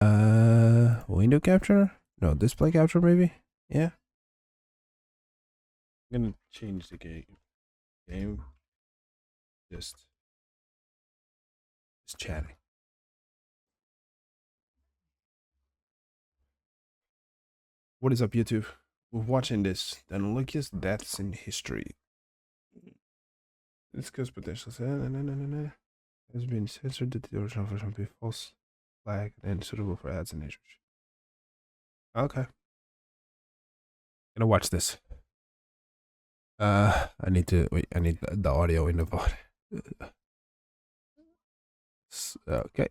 Window capture? No, display capture maybe? Yeah. I'm gonna change the game. Just chatting. What is up, YouTube? We're watching this. The unluckiest deaths in history. Discuss potential has been censored that the original version be false flag and suitable for ads and nature. Okay. Gonna watch this. I need to wait. I need the audio in the VOD. Okay.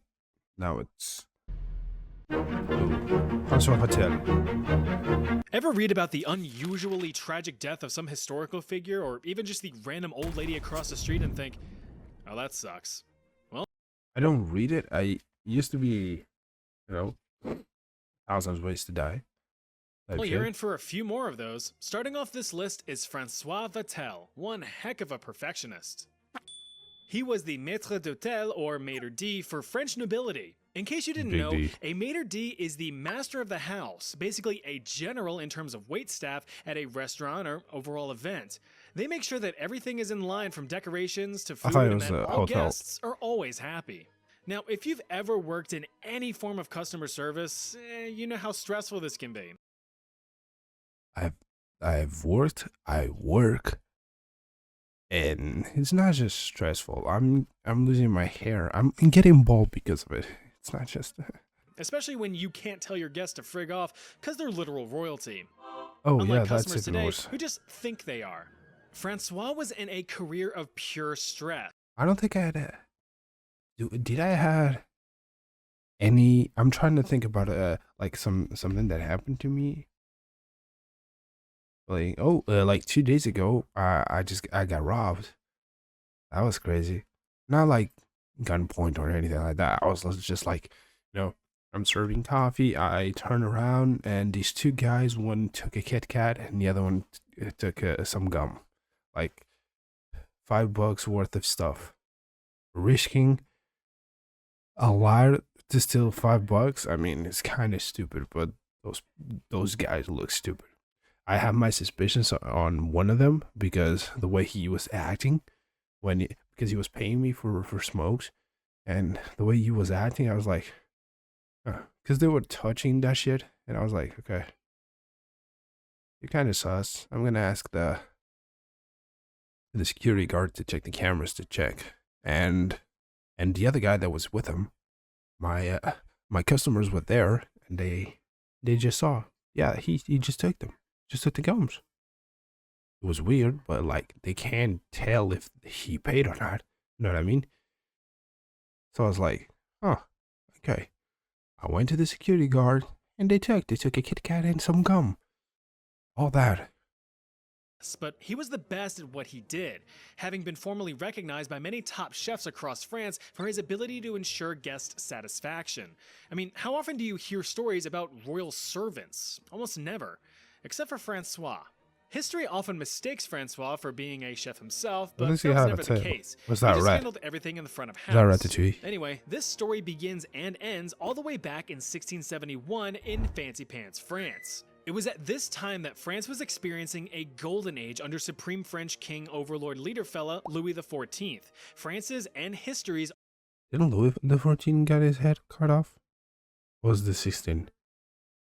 Now it's François Hotel. Ever read about the unusually tragic death of some historical figure, or even just the random old lady across the street and think, oh, that sucks? Well, I don't read it. I used to be, thousands ways to die. you're in for a few more of those. Starting off this list is Francois Vatel, one heck of a perfectionist. He was the maître d'hôtel, or maître d', for French nobility. In case you didn't know, a maître d' is the master of the house, basically a general in terms of waitstaff at a restaurant or overall event. They make sure that everything is in line from decorations to food and that all guests are always happy. Now, if you've ever worked in any form of customer service, you know how stressful this can be. I work, and it's not just stressful. I'm losing my hair. I'm getting bald because of it. It's not just especially when you can't tell your guests to frig off because they're literal royalty. Oh, unlike yeah, customers that's today worse. who just think they are. Francois was in a career of pure stress. I don't think I had did I have any? I'm trying to think about like something that happened to me. Like like 2 days ago, I got robbed. That was crazy. Not like gunpoint or anything like that. I was just like, I'm serving coffee. I turn around and these two guys, one took a Kit Kat and the other one took some gum, like $5 worth of stuff, risking a lot to steal $5. I mean, it's kind of stupid, but those guys look stupid. I have my suspicions on one of them because the way he was acting because he was paying me for smokes, and the way he was acting, I was like, because they were touching that shit, and I was like, okay, you're kind of sus. I'm gonna ask the security guard to check the cameras to check, and the other guy that was with him, my customers were there, and they just saw, yeah, he just took them, just took the gums. It was weird, but like they can't tell if he paid or not. You know what I mean? So I was like, huh, okay. I went to the security guard and they took a Kit Kat and some gum. All that. But he was the best at what he did, having been formally recognized by many top chefs across France for his ability to ensure guest satisfaction. I mean, how often do you hear stories about royal servants? Almost never, except for Francois. History often mistakes Francois for being a chef himself, but that was never the case. Was that he just right? handled everything in the front of house. Was that Ratatouille? Anyway, this story begins and ends all the way back in 1671 in Fancy Pants, France. It was at this time that France was experiencing a golden age under Supreme French King Overlord Leaderfella Louis XIV. France's and history's Didn't Louis XIV get his head cut off? Or was the 16?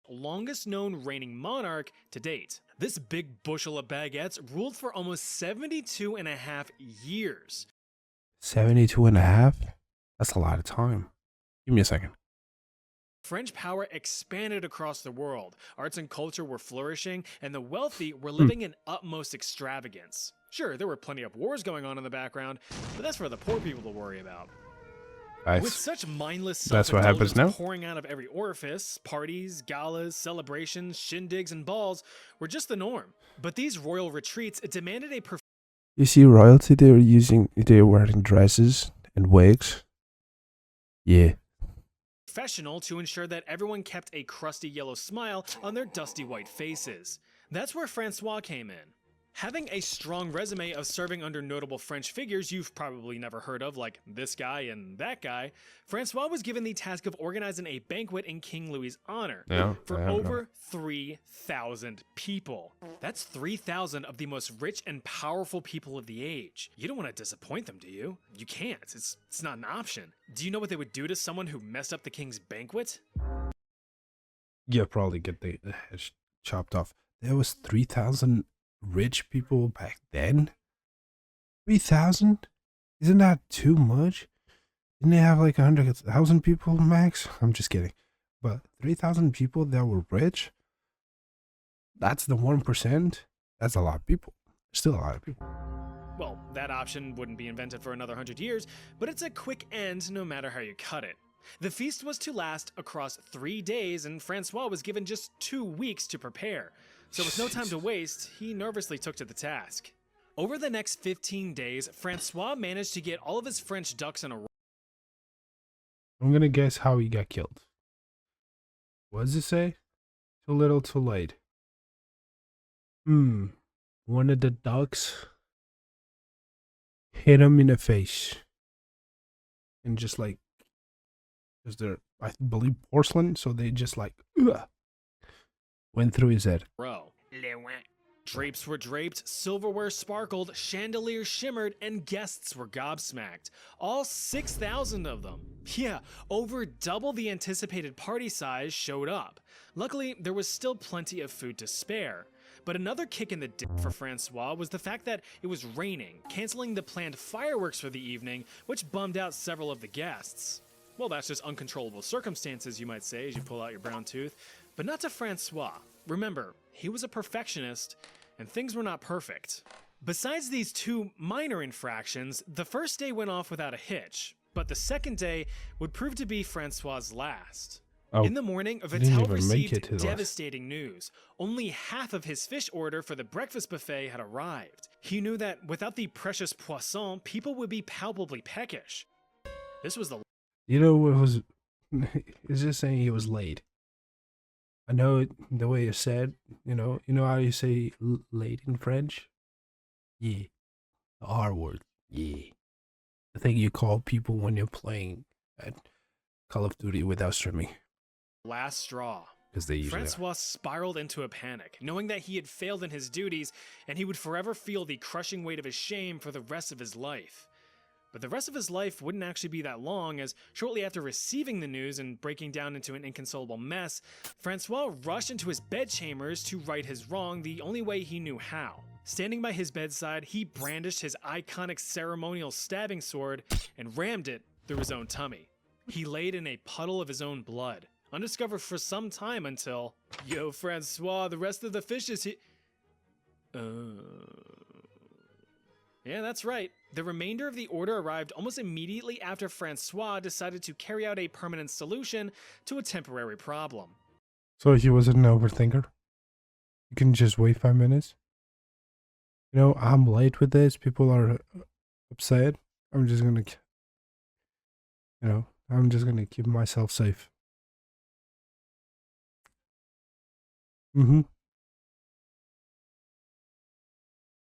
Longest known reigning monarch to date. This big bushel of baguettes ruled for almost 72 and a half years. 72 and a half? That's a lot of time. Give me a second. French power expanded across the world. Arts and culture were flourishing, and the wealthy were living in utmost extravagance. Sure, there were plenty of wars going on in the background, but that's for the poor people to worry about. Nice. With such mindless That's what happens now. pouring out of every orifice, parties, galas, celebrations, shindigs, and balls were just the norm. But these royal retreats demanded a You see royalty, they're wearing dresses and wigs. Yeah. professional to ensure that everyone kept a crusty yellow smile on their dusty white faces. That's where Francois came in. Having a strong resume of serving under notable French figures you've probably never heard of, like this guy and that guy, Francois was given the task of organizing a banquet in King Louis's honor for over 3,000 people. That's 3,000 of the most rich and powerful people of the age. You don't want to disappoint them, do you? You can't. It's not an option. Do you know what they would do to someone who messed up the king's banquet? Yeah, probably get the head chopped off. There was 3,000 rich people back then. 3,000? Isn't that too much? Didn't they have like 100,000 people max? I'm just kidding. But 3,000 people that were rich? That's the 1%. That's a lot of people. Still a lot of people. Well, that option wouldn't be invented for another 100 years, but it's a quick end no matter how you cut it. The feast was to last across 3 days, and Francois was given just 2 weeks to prepare. So with no time to waste, he nervously took to the task. Over the next 15 days, Francois managed to get all of his French ducks in a row. I'm gonna guess how he got killed. What does it say? Too little, too late. One of the ducks hit him in the face. And just like, because they're, I believe, porcelain, so they just like, went through his head. Drapes were draped, silverware sparkled, chandeliers shimmered, and guests were gobsmacked. All 6,000 of them. Yeah, over double the anticipated party size showed up. Luckily, there was still plenty of food to spare. But another kick in the dick for Francois was the fact that it was raining, canceling the planned fireworks for the evening, which bummed out several of the guests. Well, that's just uncontrollable circumstances, you might say, as you pull out your brown tooth. But not to Francois. Remember, he was a perfectionist, and things were not perfect. Besides these 2 minor infractions, the first day went off without a hitch, but the second day would prove to be Francois's last. In the morning, Vatel received devastating news. Only half of his fish order for the breakfast buffet had arrived. He knew that without the precious poisson, people would be palpably peckish. This was the... You know what was... It's just saying he was late. I know the way you said, you know how you say late in French? Yeah. The R word. Yeah. The thing you call people when you're playing at Call of Duty without streaming. Last straw. Because they usually Francois spiraled into a panic, knowing that he had failed in his duties and he would forever feel the crushing weight of his shame for the rest of his life. But the rest of his life wouldn't actually be that long, as shortly after receiving the news and breaking down into an inconsolable mess, Francois rushed into his bedchambers to right his wrong the only way he knew how. Standing by his bedside, he brandished his iconic ceremonial stabbing sword and rammed it through his own tummy. He laid in a puddle of his own blood, undiscovered for some time until, "Yo, Francois, the rest of the fish is here." Yeah, that's right. The remainder of the order arrived almost immediately after Francois decided to carry out a permanent solution to a temporary problem. So he wasn't an overthinker? You can just wait 5 minutes? You know, I'm late with this. People are upset. I'm just gonna, I'm just gonna keep myself safe.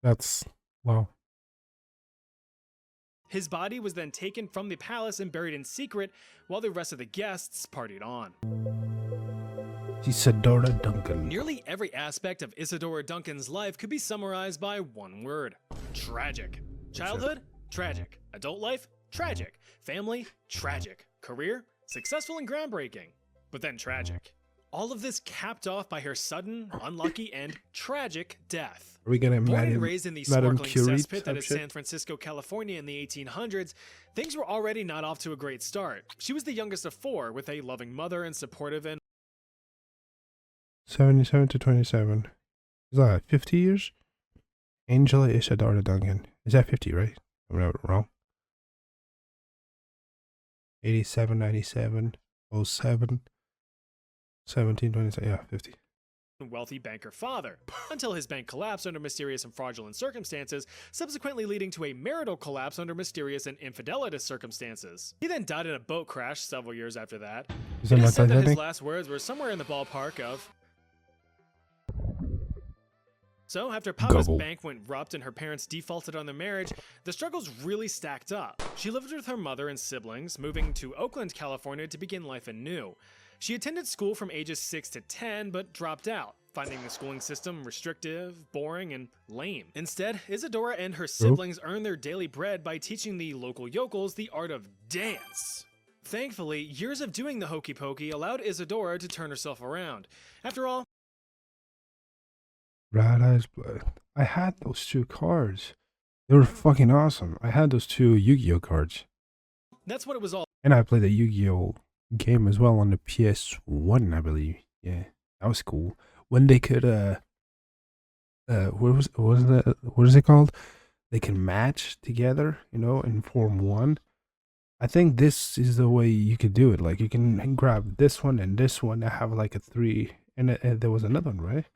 That's, wow. His body was then taken from the palace and buried in secret while the rest of the guests partied on. Isadora Duncan. Nearly every aspect of Isadora Duncan's life could be summarized by one word: tragic. Childhood? Tragic. Adult life? Tragic. Family? Tragic. Career? Successful and groundbreaking, but then tragic. All of this capped off by her sudden, unlucky, and tragic death. Are we gonna Born and raised in the sparkling cesspit that is San Francisco, California in the 1800s, things were already not off to a great start. She was the youngest of 4, with a loving mother and supportive and... 77 to 27. Is that 50 years? Angela Isadora Duncan. Is that 50, right? I'm not wrong. 87, 97, 07, 17, 27, yeah, 50. Wealthy banker father, until his bank collapsed under mysterious and fraudulent circumstances, subsequently leading to a marital collapse under mysterious and infidelitous circumstances. He then died in a boat crash several years after that. It is said that his last words were somewhere in the ballpark of, So, after Papa's Gobble. bank went rupt and her parents defaulted on their marriage, the struggles really stacked up. She lived with her mother and siblings, moving to Oakland, California to begin life anew. She attended school from ages 6 to 10, but dropped out, finding the schooling system restrictive, boring, and lame. Instead, Isadora and her siblings earned their daily bread by teaching the local yokels the art of dance. Thankfully, years of doing the hokey pokey allowed Isadora to turn herself around. After all, Red Eyes Blood. I had those 2 cards. They were fucking awesome. I had those 2 Yu-Gi-Oh cards. that's what it was all And I played the Yu-Gi-Oh game as well on the PS1, I believe. Yeah, that was cool. When they could, what is it called? They can match together, you know, and form one. I think this is the way you could do it. Like, you can grab this one and this one and have like a 3, and there was another one, right?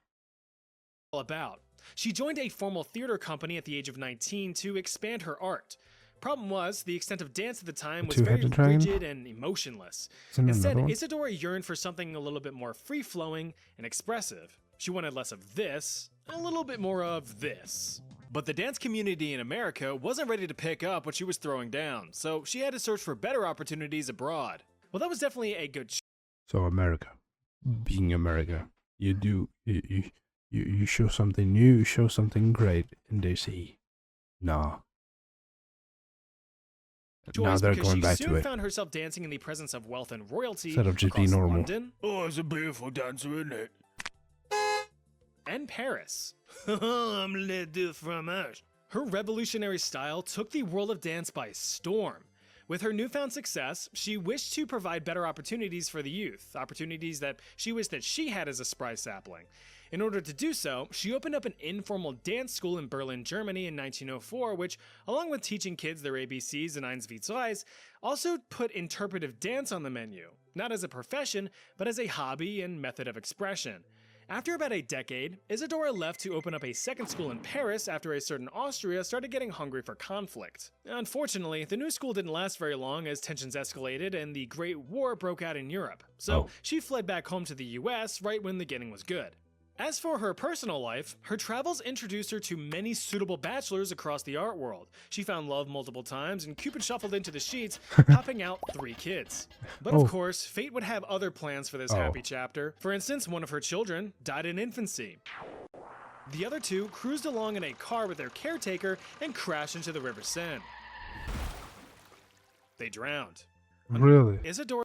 about. She joined a formal theater company at the age of 19 to expand her art. Problem was, the extent of dance at the time was very Two-headed dragon? rigid and emotionless. Isn't there Instead, another one? Isadora yearned for something a little bit more free-flowing and expressive. She wanted less of this, and a little bit more of this. But the dance community in America wasn't ready to pick up what she was throwing down, so she had to search for better opportunities abroad. Well, that was definitely a good So America, being America, you show something new, you show something great, and they say, nah. Now choice they're because going she back soon to it. found herself dancing in the presence of wealth and royalty Instead of just being across normal. London, Oh, it's a beautiful dancer, isn't it? and Paris. Omelette de fromage. Her revolutionary style took the world of dance by storm. With her newfound success, she wished to provide better opportunities for the youth, opportunities that she wished that she had as a spry sapling. In order to do so, she opened up an informal dance school in Berlin, Germany in 1904, which, along with teaching kids their ABCs and Eins, 2, 3, also put interpretive dance on the menu, not as a profession, but as a hobby and method of expression. After about a decade, Isadora left to open up a second school in Paris after a certain Austria started getting hungry for conflict. Unfortunately, the new school didn't last very long as tensions escalated and the Great War broke out in Europe, so she fled back home to the US right when the getting was good. As for her personal life, her travels introduced her to many suitable bachelors across the art world. She found love multiple times, and Cupid shuffled into the sheets, popping out 3 kids. But of course, fate would have other plans for this happy chapter. For instance, one of her children died in infancy. The other 2 cruised along in a car with their caretaker and crashed into the River Seine. They drowned. Really? Isadora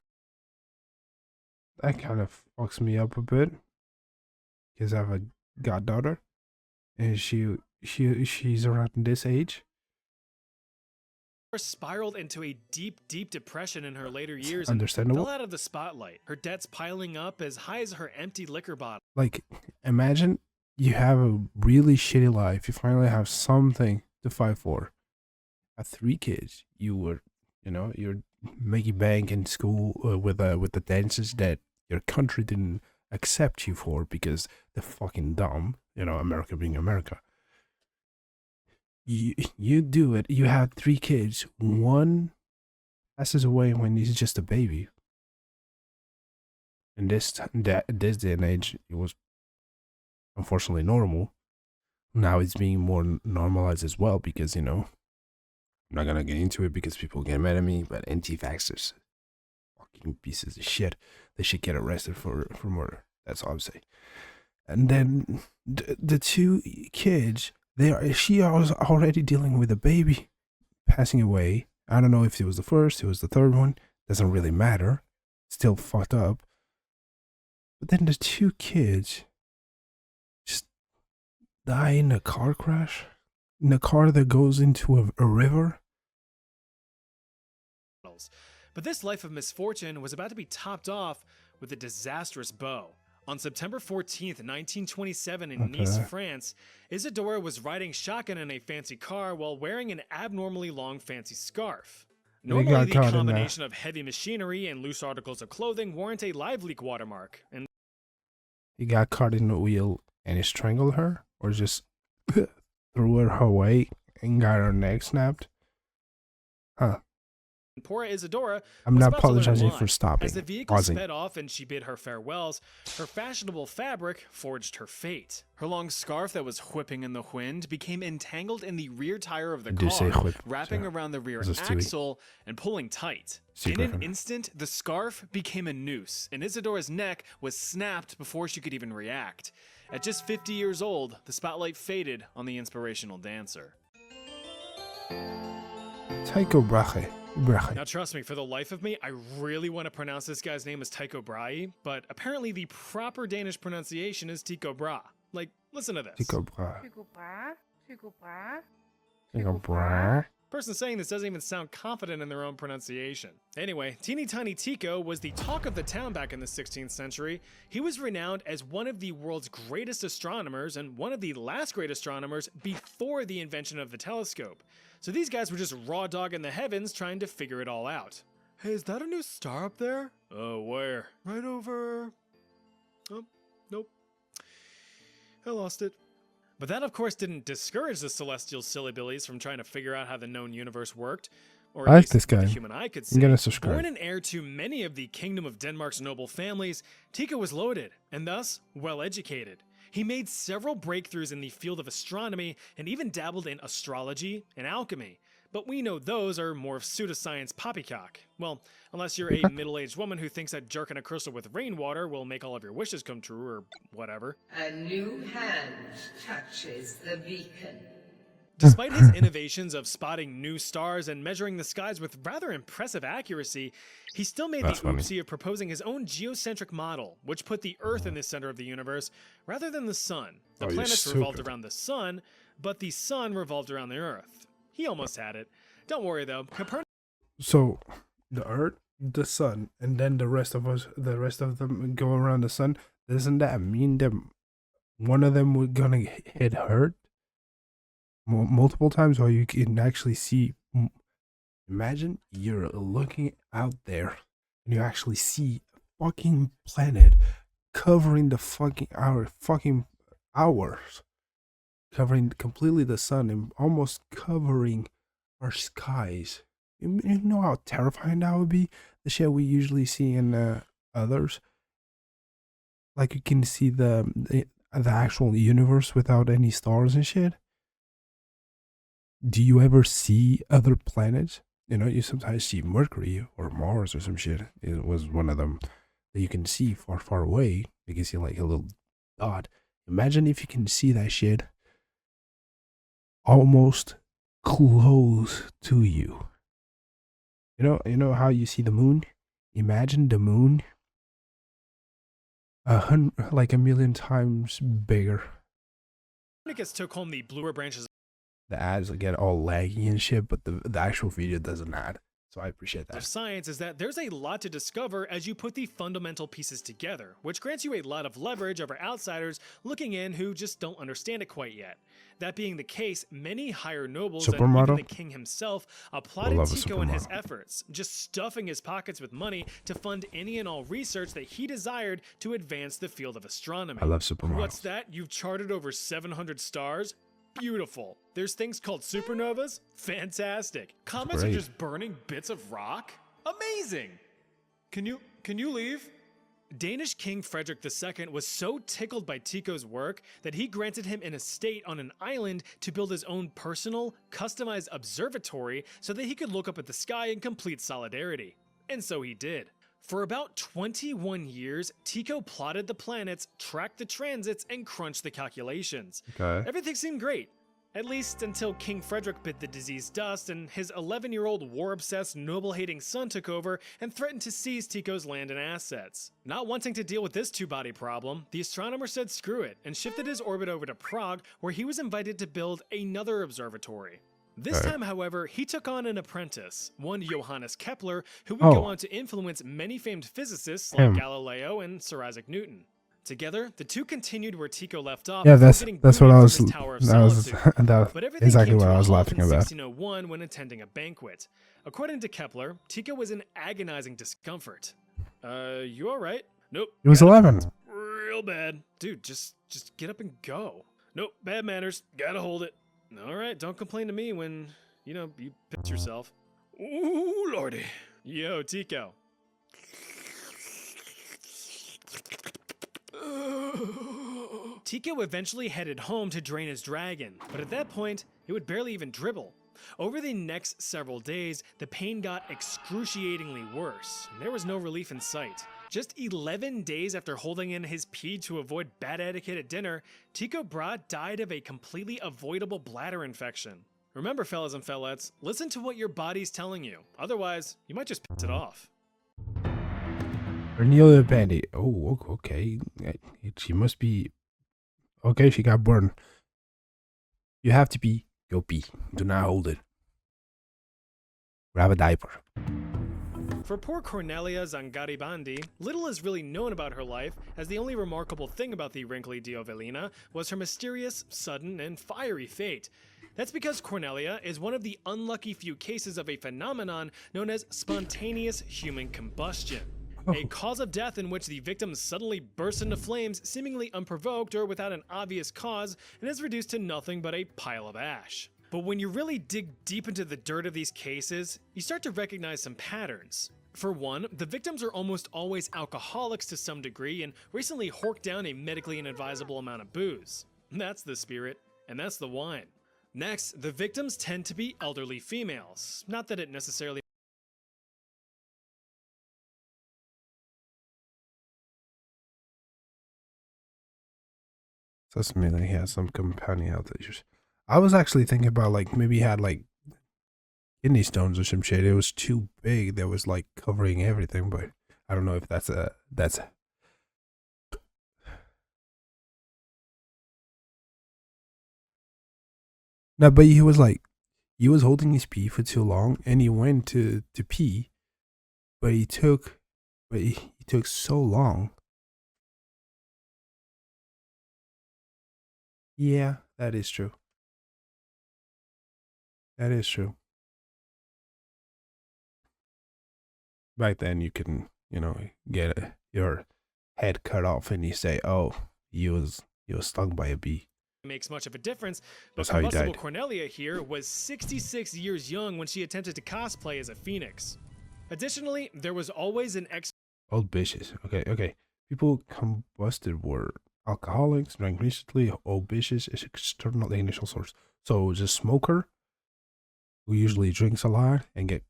That kind of fucks me up a bit. Because I have a goddaughter, and she's around this age. spiraled into a deep, deep depression in her later years and Understandable. fell out of the spotlight, her debts piling up as high as her empty liquor bottle. Like, imagine you have a really shitty life. You finally have something to fight for. At 3 kids, you're making bank in school with the dances that your country didn't accept you for because they're fucking dumb. You know, America being America. You do it. You have 3 kids. One passes away when he's just a baby. In this day and age, it was unfortunately normal. Now it's being more normalized as well because, you know, I'm not gonna get into it because people get mad at me, but anti-vaxxers, fucking pieces of shit, they should get arrested for murder. That's all I'm saying. And then the 2 kids, she was already dealing with a baby passing away. I don't know if it was the first, it was the third one. Doesn't really matter. Still fucked up. But then the 2 kids just die in a car crash. In a car that goes into a river. But this life of misfortune was about to be topped off with a disastrous bow. On September 14th, 1927 in Nice, France, Isadora was riding shotgun in a fancy car while wearing an abnormally long fancy scarf. Normally, the combination of heavy machinery and loose articles of clothing warrant a live leak watermark. And he got caught in the wheel and he strangled her? Or just threw her away and got her neck snapped? Huh. Poor Isadora I'm was not about to learn apologizing why. for stopping. As the vehicle Pausing. sped off and she bid her farewells, her fashionable fabric forged her fate. Her long scarf that was whipping in the wind became entangled in the rear tire of the I do say car, whip, wrapping so around the rear this is Stewie. axle and pulling tight. Secret In an from- instant, the scarf became a noose, and Isadora's neck was snapped before she could even react. At just 50 years old, the spotlight faded on the inspirational dancer. Tycho Brahe. Now trust me, for the life of me, I really want to pronounce this guy's name as Tycho Brahe, but apparently the proper Danish pronunciation is Tycho Brahe. Like, listen to this. Tycho Brahe. Tycho Brahe, Tycho Brahe, Tycho Brahe. Person saying this doesn't even sound confident in their own pronunciation. Anyway, teeny tiny Tycho was the talk of the town back in the 16th century. He was renowned as one of the world's greatest astronomers and one of the last great astronomers before the invention of the telescope. So these guys were just raw dogging the heavens trying to figure it all out. Hey, is that a new star up there? Oh, where? Right over... Oh, nope. I lost it. But that, of course, didn't discourage the celestial sillybillies from trying to figure out how the known universe worked. Or I at like least this guy. the human eye could I'm see. gonna subscribe. Born and heir to many of the Kingdom of Denmark's noble families, Tycho was loaded, and thus well-educated. He made several breakthroughs in the field of astronomy and even dabbled in astrology and alchemy. But we know those are more of pseudoscience poppycock. Well, unless you're a middle-aged woman who thinks that jerking a crystal with rainwater will make all of your wishes come true or whatever. A new hand touches the beacon. Despite his innovations of spotting new stars and measuring the skies with rather impressive accuracy, he still made That's the funny. oopsie of proposing his own geocentric model, which put the Earth in the center of the universe rather than the Sun. The Oh, you're planets revolved stupid. around the Sun, but the Sun revolved around the Earth. He almost had it. Don't worry though, Copernicus So, the Earth, the Sun, and then the rest of them go around the Sun. Doesn't that mean that one of them would gonna hit Earth multiple times, or you can actually see? Imagine you're looking out there and you actually see a fucking planet covering the fucking hours, covering completely the sun and almost covering our skies. You know how terrifying that would be? The shit we usually see in others. Like you can see the actual universe without any stars and shit. Do you ever see other planets? You know, you sometimes see Mercury or Mars or some shit. It was one of them that you can see far, far away. You can see like a little dot. Imagine if you can see that shit almost close to you. You know how you see the moon? Imagine the moon like a million times bigger. took home the bluer branches The ads get all laggy and shit, but the actual video doesn't add. So I appreciate of that. science is that there's a lot to discover as you put the fundamental pieces together, which grants you a lot of leverage over outsiders looking in who just don't understand it quite yet. That being the case, many higher nobles and even Supermodel? the king himself applauded love a Tycho and his supermodel. efforts, just stuffing his pockets with money to fund any and all research that he desired to advance the field of astronomy. I love supermodels. What's that? You've charted over 700 stars? Beautiful. There's things called supernovas? Fantastic. Comets are great. just burning bits of rock? Amazing. Can you leave? Danish King Frederick II was so tickled by Tycho's work that he granted him an estate on an island to build his own personal, customized observatory so that he could look up at the sky in complete solidarity. And so he did. For about 21 years, Tycho plotted the planets, tracked the transits, and crunched the calculations. Okay. Everything seemed great. At least until King Frederick bit the disease dust and his 11-year-old war-obsessed, noble-hating son took over and threatened to seize Tycho's land and assets. Not wanting to deal with this two-body problem, the astronomer said screw it and shifted his orbit over to Prague, where he was invited to build another observatory. This time, however, he took on an apprentice, one Johannes Kepler, who would go on to influence many famed physicists like Galileo and Sir Isaac Newton. Together, the two continued where Tycho left off. Yeah, before that's getting what booted I from was. his Tower of That was Solitude. that But everything exactly came what to I a was halt laughing in about. 1601 when attending a banquet. According to Kepler, Tycho was in agonizing discomfort. You all right? Nope. He was got it. 11. Real bad. Dude, just get up and go. Nope, bad manners. Gotta hold it. All right, don't complain to me when, you piss yourself. Ooh, lordy. Yo, Tico. Tico eventually headed home to drain his dragon, but at that point, he would barely even dribble. Over the next several days, the pain got excruciatingly worse, and there was no relief in sight. Just 11 days after holding in his pee to avoid bad etiquette at dinner, Tico Bra died of a completely avoidable bladder infection. Remember, fellas and fellettes, listen to what your body's telling you. Otherwise, you might just piss it off. Cornelia Bandy. Oh, okay. She must be... Okay, she got burned. You have to pee. Go pee. Do not hold it. Grab a diaper. For poor Cornelia Zangaribandi, little is really known about her life, as the only remarkable thing about the wrinkly Diovelina was her mysterious, sudden, and fiery fate. That's because Cornelia is one of the unlucky few cases of a phenomenon known as spontaneous human combustion. A cause of death in which the victim suddenly bursts into flames, seemingly unprovoked or without an obvious cause, and is reduced to nothing but a pile of ash. But when you really dig deep into the dirt of these cases, you start to recognize some patterns. For one, the victims are almost always alcoholics to some degree and recently horked down a medically inadvisable amount of booze. That's the spirit, and that's the wine. Next, the victims tend to be elderly females. Not that it necessarily So that's mean he has some companion health issues. I was actually thinking about like maybe he had like kidney stones or some shit. It was too big that was like covering everything, but I don't know if that's no, but he was like he was holding his pee for too long and he went to pee, but he took so long. Yeah, that is true. That is true. Back then, you can, get your head cut off, and you say, "Oh, he was stung by a bee." makes much of a difference, but That's how he combustible died. Cornelia here was 66 years young when she attempted to cosplay as a phoenix. Additionally, there was always an Old bitches. Okay. People combusted were alcoholics, drank recently. Old bitches is external initial source. So just smoker who usually drinks a lot and get.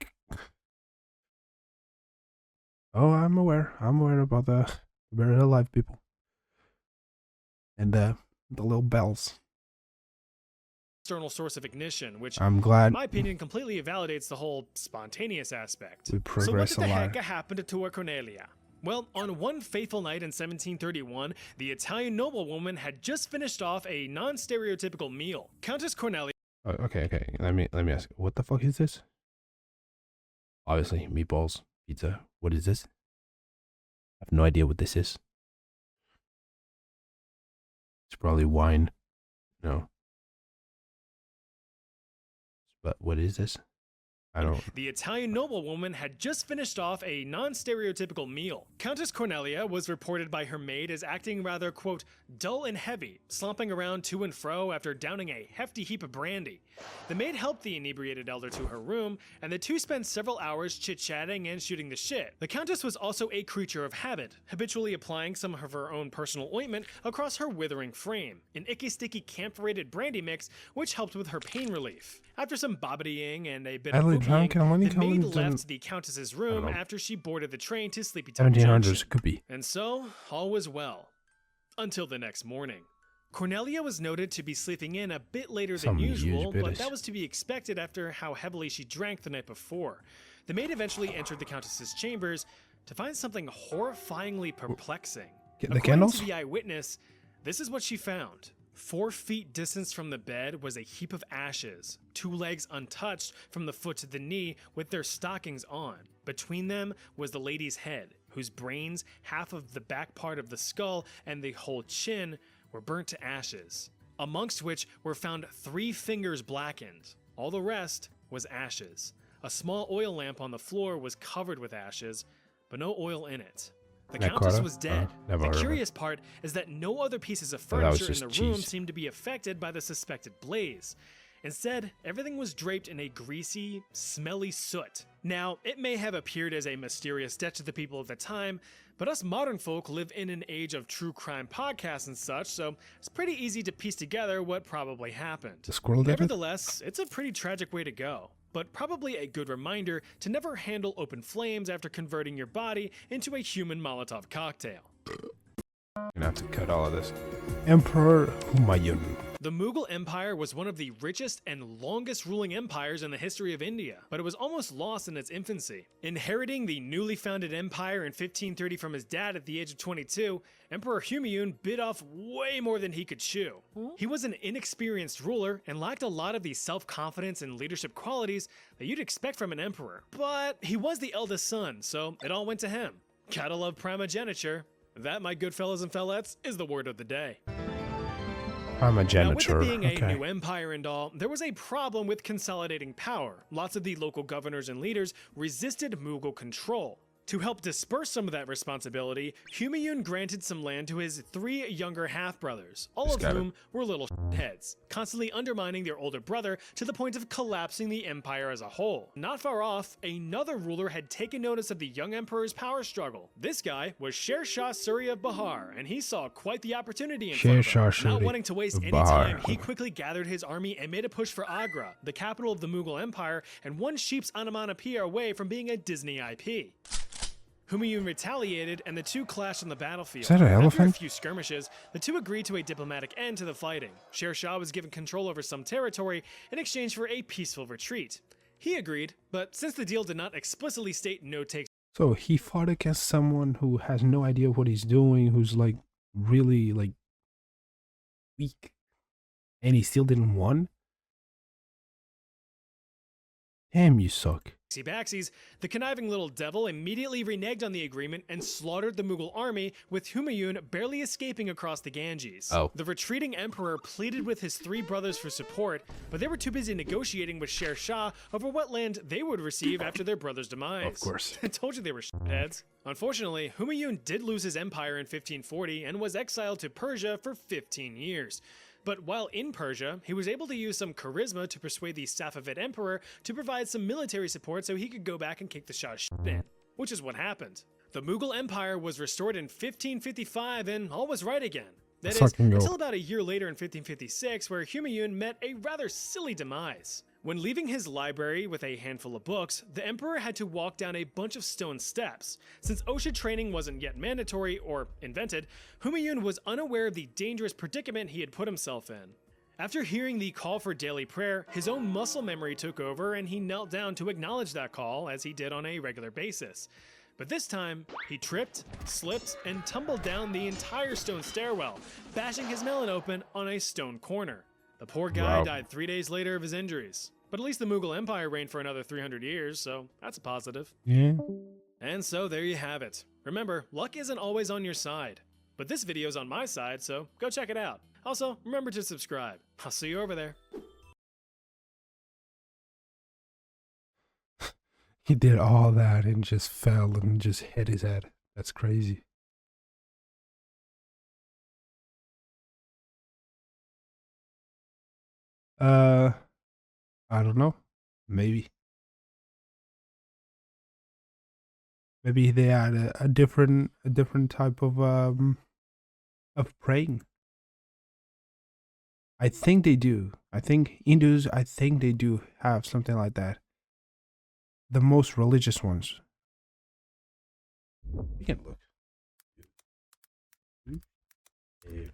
Oh, I'm aware. I'm aware about the buried alive people and the little bells. external source of ignition, which, I'm glad. in my opinion, completely invalidates the whole spontaneous aspect. We So what progress did the a lot. heck happened to her Cornelia? Well, on one fateful night in 1731, the Italian noblewoman had just finished off a non-stereotypical meal. Countess Cornelia Oh, okay. Let me ask. What the fuck is this? Obviously, meatballs, pizza. What is this? I have no idea what this is. It's probably wine. No. But what is this? I don't. The Italian noblewoman had just finished off a non-stereotypical meal. Countess Cornelia was reported by her maid as acting rather, quote, dull and heavy, slomping around to and fro after downing a hefty heap of brandy. The maid helped the inebriated elder to her room, and the two spent several hours chit-chatting and shooting the shit. The Countess was also a creature of habit, habitually applying some of her own personal ointment across her withering frame, an icky-sticky camphorated brandy mix which helped with her pain relief. After some bobbitying and a bit of Adelaide Brown, boogieing, can only the come maid in left the Countess's room know. after she boarded the train to Sleepy Time 1700s Junction. could be. And so, all was well. Until the next morning. Cornelia was noted to be sleeping in a bit later Some than huge usual, but bitches. that was to be expected after how heavily she drank the night before. The maid eventually entered the Countess's chambers to find something horrifyingly perplexing. The According candles? to the eyewitness, this is what she found. 4 feet distance from the bed was a heap of ashes, 2 legs untouched from the foot to the knee with their stockings on. Between them was the lady's head, whose brains, half of the back part of the skull, and the whole chin were burnt to ashes, amongst which were found 3 fingers blackened. All the rest was ashes. A small oil lamp on the floor was covered with ashes, but no oil in it. The Countess Necrota? was dead. Never The heard of it. curious part is that no other pieces of Oh, that was furniture in just the room cheese. seemed to be affected by the suspected blaze. Instead, everything was draped in a greasy, smelly soot. Now, it may have appeared as a mysterious death to the people of the time, but us modern folk live in an age of true crime podcasts and such, so it's pretty easy to piece together what probably happened. The squirrel did it? Nevertheless, it's a pretty tragic way to go, but probably a good reminder to never handle open flames after converting your body into a human Molotov cocktail. Gonna have to cut all of this. Emperor Humayun. The Mughal Empire was one of the richest and longest ruling empires in the history of India, but it was almost lost in its infancy. Inheriting the newly founded empire in 1530 from his dad at the age of 22, Emperor Humayun bit off way more than he could chew. He was an inexperienced ruler and lacked a lot of the self-confidence and leadership qualities that you'd expect from an emperor. But he was the eldest son, so it all went to him. Gotta love primogeniture. That, my good fellas and fellettes, is the word of the day. Primogeniture. Now, with it being a Okay. new empire and all, there was a problem with consolidating power. Lots of the local governors and leaders resisted Mughal control. To help disperse some of that responsibility, Humayun granted some land to his 3 younger half-brothers, all of got whom were little heads, constantly undermining their older brother to the point of collapsing the empire as a whole. Not far off, another ruler had taken notice of the young emperor's power struggle. This guy was Sher Shah Suri of Bahar, and he saw quite the opportunity in front of Sher him. Shah Not Suri wanting to waste of any Bahar. time, he quickly gathered his army and made a push for Agra, the capital of the Mughal Empire, and one sheep's onomatopoeia away from being a Disney IP. Humayun retaliated, and the two clashed on the battlefield. Is that an After a elephant? few skirmishes, the two agreed to a diplomatic end to the fighting. Sher Shah was given control over some territory in exchange for a peaceful retreat. He agreed, but since the deal did not explicitly state no takes So he fought against someone who has no idea what he's doing, who's like really like weak, and he still didn't win. Damn, you suck. backsies, the conniving little devil immediately reneged on the agreement and slaughtered the Mughal army, with Humayun barely escaping across the Ganges. Oh. The retreating emperor pleaded with his 3 brothers for support, but they were too busy negotiating with Sher Shah over what land they would receive after their brother's demise. Of course. I told you they were shitheads. Unfortunately, Humayun did lose his empire in 1540 and was exiled to Persia for 15 years. But while in Persia, he was able to use some charisma to persuade the Safavid emperor to provide some military support so he could go back and kick the Shah's shit in, which is what happened. The Mughal Empire was restored in 1555 and all was right again. That is, Fucking go. until about a year later in 1556, where Humayun met a rather silly demise. When leaving his library with a handful of books, the emperor had to walk down a bunch of stone steps. Since OSHA training wasn't yet mandatory or invented, Humayun was unaware of the dangerous predicament he had put himself in. After hearing the call for daily prayer, his own muscle memory took over and he knelt down to acknowledge that call, as he did on a regular basis. But this time, he tripped, slipped, and tumbled down the entire stone stairwell, bashing his melon open on a stone corner. The poor guy Wow. died 3 days later of his injuries. But at least the Mughal Empire reigned for another 300 years, so that's a positive. Yeah. And so there you have it. Remember, luck isn't always on your side. But this video's on my side, so go check it out. Also, remember to subscribe. I'll see you over there. He did all that and just fell and just hit his head. That's crazy. I don't know. Maybe. Maybe they had a different type of praying. I think they do. I think Hindus, I think they do have something like that. The most religious ones. We can look. Prayer.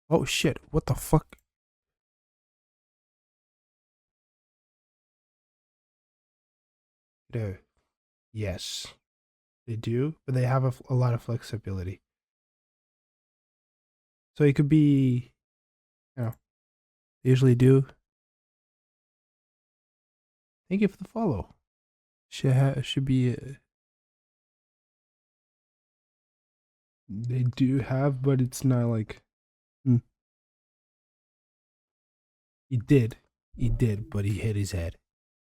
Oh shit, what the fuck? Yes, they do, but they have a lot of flexibility. So it could be, you know, they usually do. Thank you for the follow. Should be. They do have, but it's not like. He did, but he hit his head.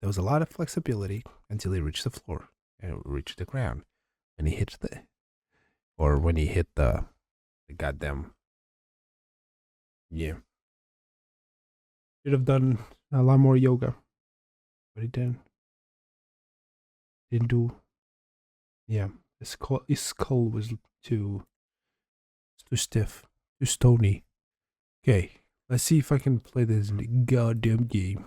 There was a lot of flexibility until he reached the floor and reached the ground, and he hit the, or when he hit the Goddamn. Yeah. Should have done a lot more yoga. But he didn't. Didn't do. Yeah. His skull was too stiff. Too stony. Okay. Let's see if I can play this goddamn game.